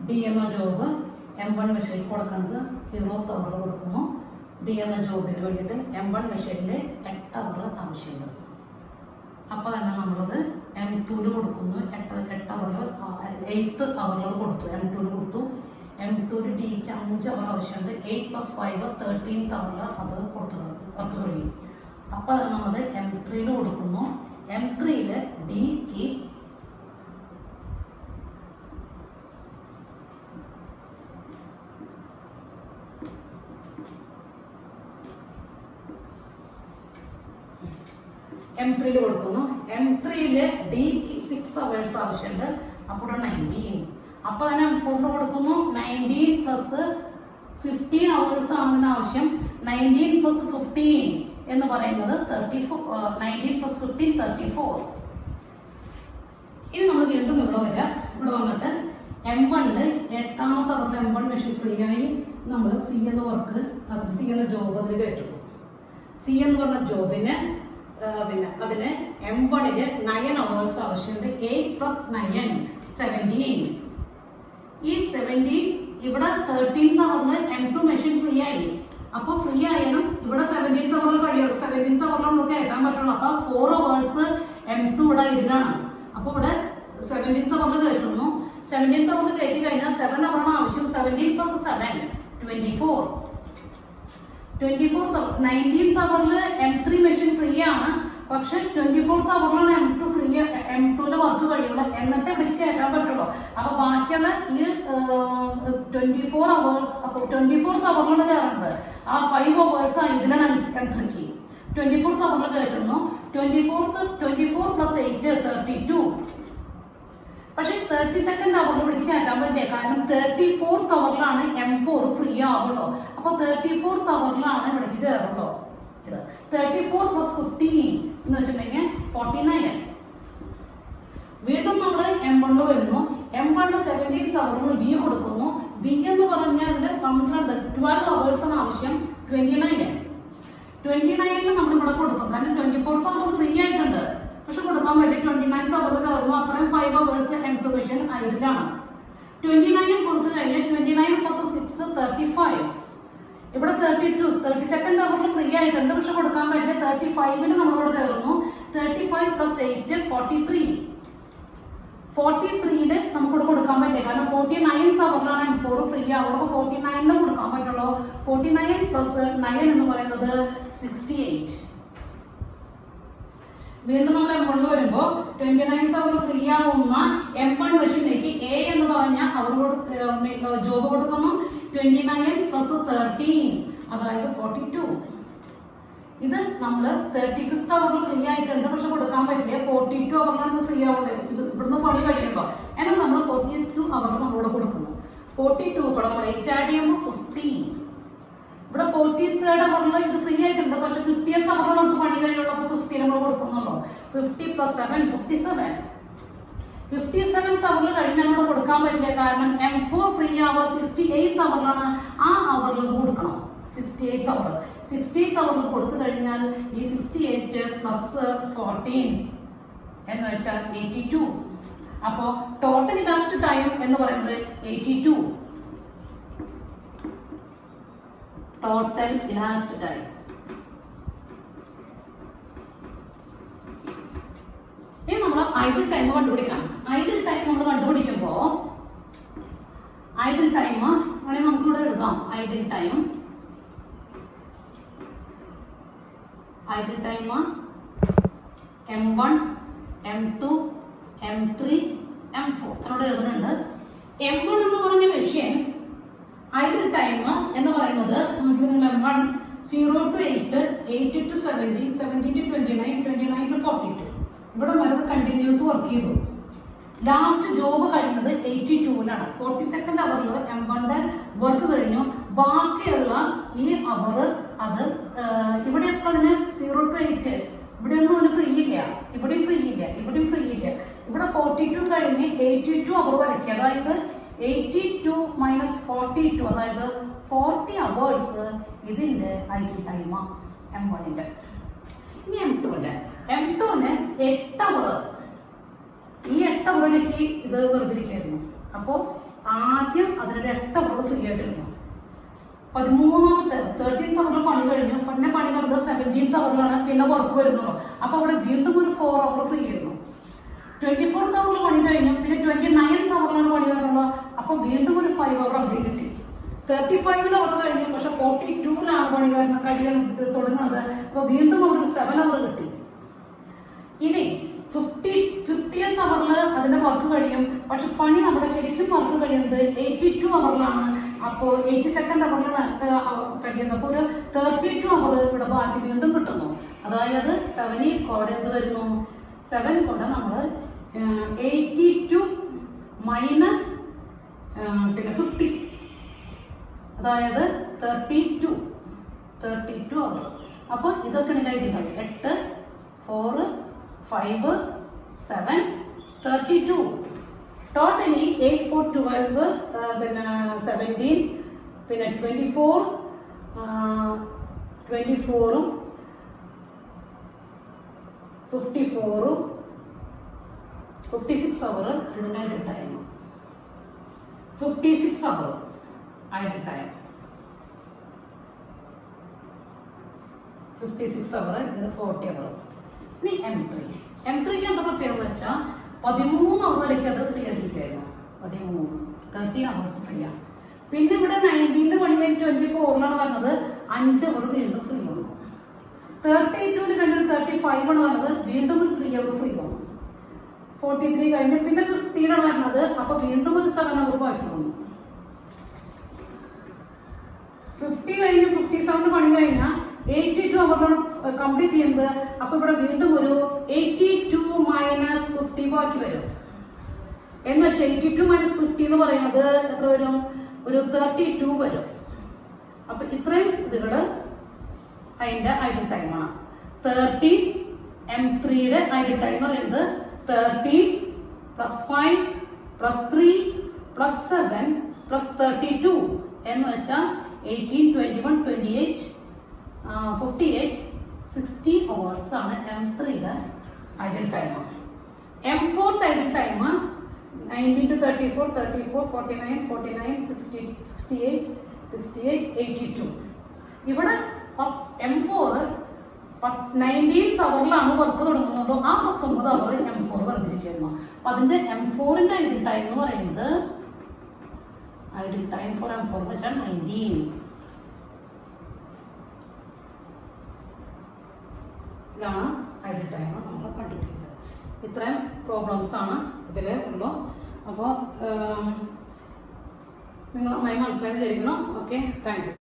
D എന്ന ജോബ് M1 മെഷീനിൽ കൊടുക്കുന്നത് 0th അവർ കൊടുക്കുന്നു. D എന്ന ജോബിന് വേണ്ടിയിട്ട് M1 മെഷീനിൽ 8 അവർ ആവശ്യമുണ്ട്. അപ്പോൾ തന്നെ നമ്മളത് M2 കൊടുക്കുന്നു. 8 അവർ 8th അവറിൽ കൊടുത്തു. M2 കൊടുത്തു. M2 Dക്ക് 5 അവർ ആവശ്യമുണ്ട്. 8 plus 5, 13th അവറിൽ അത് കൊടുത്തു അവർക്ക് കഴിയും. അപ്പോൾ നമ്മൾ M3 കൊടുക്കുന്നു. M3 Dക്ക് M3 കൊടുക്കുന്നു. M3 Dക്ക് 6 hours ആവശ്യമുണ്ട്. അപ്പോൾ 19. അപ്പോൾ തന്നെ M4 കൊടുക്കുന്നു. 19 plus 15 hours ആണ് ആവശ്യം. 19 plus 15 എന്ന് പറയുന്നത് 34. 19 plus 15, 34. ഇനി നമ്മൾ വീണ്ടും ഇവിടെ വരാം. ഇവിടെ വന്നിട്ട് M1 8th അവറിൽ M1 machine free ആയി. നമ്മൾ C എന്ന വർക്ക്, അത് C എന്ന ജോബ് അതിൽ കയറ്റുള്ളൂ. C എന്ന് പറഞ്ഞ ജോബിന് പിന്നെ അതിന് M1 9 hours ആവശ്യമുണ്ട്. 8 plus 9, 17. ഈ 17 ഇവിടെ 13th അവറിൽ M2 മെഷീൻ ഫ്രീ ആയി. അപ്പോൾ ഫ്രീ ആയാലും ഇവിടെ 17th അവറിൽ കഴിയുള്ളൂ. 17th അവറിൽ നമുക്ക് കയറ്റാൻ പറ്റുള്ളൂ. അപ്പോൾ 4 hours M2 ഇവിടെ ഇതിലാണ്. അപ്പോൾ ഇവിടെ 17th അവറിൽ കയറ്റുന്നു. 17th അവറിൽ കയറ്റി കഴിഞ്ഞാൽ 7 അവറാണ് ആവശ്യം. 17 plus 7, 24. 19th അവറിൽ M3 machine free ആണ്. പക്ഷെ 24th അവറിലാണ് M2 free, M2 work കഴിയുള്ളൂ. എന്നിട്ട് ഇവിടെ കയറ്റാൻ പറ്റുള്ളൂ. അപ്പൊ ബാക്കിയുള്ള ഈ 24 hours, 24th അവറിലാണ് കയറുന്നത്. ആ 5 hours ഇതിലാണ് M3ക്ക്. 24th അവറിൽ കയറ്റുന്നു. 24 plus 8, 32. പക്ഷെ 32nd അവറിൽ ഇവിടേക്ക് കയറ്റാൻ പറ്റില്ല. കാരണം 34th അവറിലാണ് M4 ഫ്രീ ആവുള്ളൂ. അപ്പൊ 34th അവറിലാണ് ഇവിടേക്ക് കയറുള്ളൂ. ഇത് 34 plus 15 എന്ന് വെച്ചിട്ടുണ്ടെങ്കിൽ 49. വീണ്ടും നമ്മൾ M1 വരുന്നു. M1 17th അവറിന് B കൊടുക്കുന്നു. B എന്ന് പറഞ്ഞാൽ അതിന് 12 hours ആവശ്യം. 29 നമ്മൾ ഇവിടെ കൊടുക്കും. കാരണം 24th അവർ ഫ്രീ ആയിട്ടുണ്ട്. പക്ഷെ കൊടുക്കാൻ വേണ്ടി 29th അവറിൽ കയറുന്നു. അത്രയും 5 hours M2 മെഷീൻ ഐഡിലാണ്. 29 കൊടുത്തു കഴിഞ്ഞാൽ 29 plus 6, 35. ഇവിടെ 32, 32nd അവറിൽ ഫ്രീ ആയിട്ടുണ്ട്. പക്ഷെ കൊടുക്കാൻ പറ്റില്ല. 35 നമ്മളിവിടെ കയറുന്നു. 35 plus 8, 43. 43-ല് നമുക്കിവിടെ കൊടുക്കാൻ പറ്റില്ല, കാരണം 49th അവറിലാണ് M4 ഫ്രീ ആവുള്ളൂ. 49-ല് കൊടുക്കാൻ പറ്റുള്ളൂ. 49 പ്ലസ് 9 എന്ന് പറയുന്നത് 68. വീണ്ടും നമ്മൾ M1 വരുമ്പോൾ 29th അവർ ഫ്രീ ആവുന്ന M1 മെഷീനിലേക്ക് A എന്ന് പറഞ്ഞ അവർ ജോബ് കൊടുക്കുന്നു. 29 പ്ലസ് 13 അതായത് 42. ഇത് നമ്മൾ 35th അവറിൽ ഫ്രീ ആയിട്ടുണ്ട്, പക്ഷെ കൊടുക്കാൻ പറ്റില്ല. 42 അവറിലാണ് ഇത് ഫ്രീ ആവുള്ളത്. ഇവിടുന്ന് പണി കഴിയുമ്പോൾ എന്നാൽ നമ്മൾ 42 അവറിൽ നമ്മളിവിടെ കൊടുക്കുന്നു. 42 കൂടെ നമ്മൾ 8 ആഡ് ചെയ്യുമ്പോൾ 50. ഇവിടെ 43rd അവറിൽ ഇത് ഫ്രീ ആയിട്ടുണ്ട്, പക്ഷെ 50th അവറിൽ നമുക്ക് പണി കഴിയുള്ളപ്പോൾ 50 നമ്മൾ കൊടുക്കുന്നുള്ളൂ. 50 പ്ലസ് 7 57. 57th അവറിൽ കഴിഞ്ഞാൽ നമ്മൾ കൊടുക്കാൻ പറ്റില്ല, കാരണം M4 ഫ്രീ ആവുക 68th അവറിലാണ്. ആ അവറിൽ ഇത് കൊടുക്കണം. 68th അവർ 68th അവറിൽ കൊടുത്തു കഴിഞ്ഞാൽ ഈ 68 പ്ലസ് 14 എന്ന് വെച്ചാൽ 82. അപ്പോൾ ടോട്ടൽ ഇലാസ്റ്റ് ടൈം എന്ന് പറയുന്നത് 82. Total elapsed time. ഇനി നമ്മൾ ഐഡിൽ ടൈം കണ്ടുപിടിക്കണം. ഐഡിൽ ടൈം നമ്മൾ കണ്ടുപിടിക്കുമ്പോൾ ഐഡിൽ ടൈം വേണമെങ്കിൽ നമുക്കിവിടെ എഴുതാം. Idle time M1 M2 M3 M4 എന്നോട് എഴുതുന്നുണ്ട്. M1 എന്ന് പറഞ്ഞ മെഷീൻ ഐഡിൽ ടൈം എന്ന് പറയുന്നത് M1 0 to 8, 8 to 17, 17 to 29, 29 to 42. ഇവിടെ വലത് കണ്ടിന്യൂസ് വർക്ക് ചെയ്തു. ലാസ്റ്റ് ജോബ് കഴിയുന്നത് 82-ലാണ്. 42nd അവറിൽ M1-ന്റെ വർക്ക് കഴിഞ്ഞു. ബാക്കിയുള്ള ഈ അവർ അത് ഇവിടെയൊക്കെ അതിന് 0 to 8, ഇവിടെയൊന്നും അതിന് ഫ്രീ ഇല്ല, ഇവിടെയും ഫ്രീ ഇല്ല, ഇവിടെയും ഫ്രീ ഇല്ല. ഇവിടെ 42 കഴിഞ്ഞ് 82 അവർ വരയ്ക്കുക. അതായത് 82 മൈനസ് 42, അതായത് 40 അവേഴ്സ് ഇതിന്റെ ഐഡിൽ ടൈമാണ് M1-ന്റെ. ഇനി M2-ന്റെ 8 അവർ. ഈ 8 അവറിലേക്ക് ഇത് വെറുതെ ഇരിക്കായിരുന്നു. അപ്പോൾ ആദ്യം അതിനൊരു 8 അവർ ഫ്രീ ആയിട്ടിരുന്നു. 13th അവറിൽ പണി കഴിഞ്ഞു. പിന്നെ പണി വരുന്നത് 17th അവറിലാണ്. പിന്നെ വർക്ക് വരുന്നുള്ളൂ. അപ്പോൾ അവിടെ വീണ്ടും ഒരു 4 അവർ ഫ്രീ ആയിരുന്നു. 24th അവറിൽ പണി കഴിഞ്ഞു. പിന്നെ 29th അവറിലാണ് പണി വരുന്നുള്ളൂ. അപ്പോൾ വീണ്ടും ഒരു 5 അവർ അവിടെ കിട്ടി. 35-ൽ അവർ കഴിഞ്ഞു, പക്ഷെ 42-ലാണ് പണി കഴിയാൻ തുടങ്ങുന്നത്. അപ്പോൾ വീണ്ടും അവിടെ ഒരു 7 അവർ കിട്ടി. ഇനി 50th അവറിൽ അതിന്റെ വർക്ക് കഴിയും, പക്ഷെ പണി നമ്മുടെ ശരിക്കും വർക്ക് കഴിയുന്നത് 82 അവറിലാണ്. അപ്പോൾ 82nd അവറിലാണ് കഴിയുന്നത്. അപ്പോൾ ഒരു 32 അവർ ഇവിടെ ബാക്കി വീണ്ടും കിട്ടുന്നു. അതായത് 7 കോഡ് എന്ത് വരുന്നു? 7 കോഡ് നമ്മൾ 82 മൈനസ് പിന്നെ 50, അതായത് 32 അവർ. അപ്പോൾ ഇതൊക്കെ ഉണ്ടായിട്ടുണ്ടാവും. 8 4 5 7 32. ടോട്ടലി 8 4 12 പിന്നെ 17 പിന്നെ 24 24 54 56 അവർ ഇതിനായിട്ട് ടൈം. 56 അവർ ആയിട്ട് ടൈം. 56 അവർ ഇതിന് 40 അവർ. ഇനി M3ക്ക് എന്താ പ്രത്യേകത വെച്ചാൽ 13 അവർ വരയ്ക്ക് അത് ഫ്രീ ആയിട്ടിരിക്കുകയായിരുന്നു. 13 അവേഴ്സ് ഫ്രീ ആണ്. പിന്നെ ഇവിടെ 19th പണി കഴിഞ്ഞ് 24-ലാണ് പറഞ്ഞത് 5 അവർ വീണ്ടും ഫ്രീ വന്നു. 32-ന് കഴിഞ്ഞ 35 ആണ് പറഞ്ഞത്, വീണ്ടും ഒരു 3 അവർ ഫ്രീ വന്നു. 43 കഴിഞ്ഞ് പിന്നെ 50-ലാണ് പറഞ്ഞത്, അപ്പൊ വീണ്ടും ഒരു 7 അവർ ബാക്കി വന്നു. 50 കഴിഞ്ഞ് 57 പണി കഴിഞ്ഞാൽ 82 അവറിലാണ് കംപ്ലീറ്റ് ചെയ്യുന്നത്. അപ്പൊ ഇവിടെ വീണ്ടും ഒരു 82 മൈനസ് 50 ബാക്കി വരും. എന്ന് വെച്ചാൽ 82 മൈനസ് 50 എന്ന് പറയുന്നത് എത്ര വരും? ഒരു 32 വരും. അപ്പൊ ഇത്രയും ഇതുകള് അതിന്റെ ഐഡിൽ ടൈമാണ്. 30 M3-യുടെ ഐഡിൽ ടൈം എന്ന് പറയുന്നത് 30 പ്ലസ് 5 പ്ലസ് 3 പ്ലസ് 7 പ്ലസ് 32 എന്ന് വെച്ചാൽ 18 21 28 58 60 അവേഴ്സ് ആണ് M3-യുടെ idle time. M4 idle time 19 to 34 34 49 49 60 68 68 82. ഇവിടെ M4 19th അവറിലാണ് വർക്ക് തുടങ്ങുന്നുണ്ടോ ആ 19 അവർ M4 വർദ്ധിപ്പിച്ചിരുന്നു. അപ്പൊ അതിന്റെ M4ന്റെ ഐഡിയൽ ടൈം എന്ന് പറയുന്നത് ഐഡിയൽ ടൈം ഫോർ M4 എന്ന് വെച്ചാൽ 19. ഇതാണ് ഐഡിയൽ ടൈം നമ്മൾ കണ്ടുപിടിക്കുന്നത്. ഇത്രയും പ്രോബ്ലംസ് ആണ് ഇതിൽ ഉള്ളൂ. അപ്പോൾ നിങ്ങൾ നന്നായി മനസ്സിലാക്കി തരിക്കണം. Okay, thank you.